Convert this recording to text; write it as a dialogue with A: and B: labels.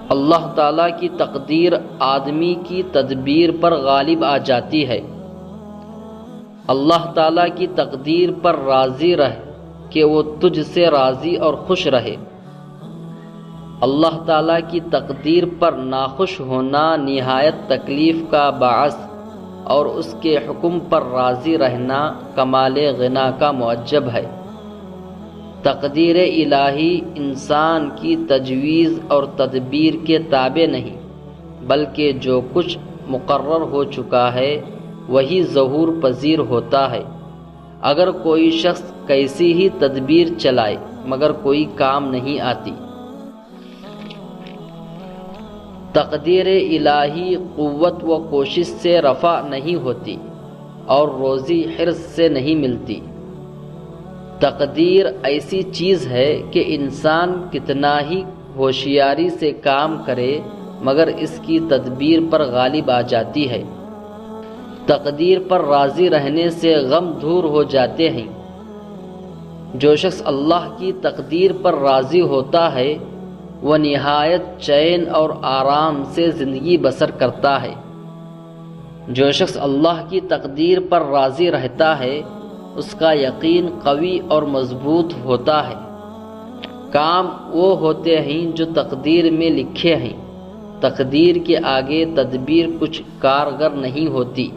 A: اللہ تعالیٰ کی تقدیر آدمی کی تدبیر پر غالب آ جاتی ہے۔ اللہ تعالیٰ کی تقدیر پر راضی رہ کہ وہ تجھ سے راضی اور خوش رہے۔ اللہ تعالیٰ کی تقدیر پر ناخوش ہونا نہایت تکلیف کا باعث اور اس کے حکم پر راضی رہنا کمال غنا کا معجب ہے۔ تقدیر الہی انسان کی تجویز اور تدبیر کے تابع نہیں، بلکہ جو کچھ مقرر ہو چکا ہے وہی ظہور پذیر ہوتا ہے۔ اگر کوئی شخص کیسی ہی تدبیر چلائے مگر کوئی کام نہیں آتی۔ تقدیر الہی قوت و کوشش سے رفع نہیں ہوتی اور روزی حرص سے نہیں ملتی۔ تقدیر ایسی چیز ہے کہ انسان کتنا ہی ہوشیاری سے کام کرے مگر اس کی تدبیر پر غالب آ جاتی ہے۔ تقدیر پر راضی رہنے سے غم دور ہو جاتے ہیں۔ جو شخص اللہ کی تقدیر پر راضی ہوتا ہے وہ نہایت چین اور آرام سے زندگی بسر کرتا ہے۔ جو شخص اللہ کی تقدیر پر راضی رہتا ہے اس کا یقین قوی اور مضبوط ہوتا ہے۔ کام وہ ہوتے ہیں جو تقدیر میں لکھے ہیں۔ تقدیر کے آگے تدبیر کچھ کارگر نہیں ہوتی۔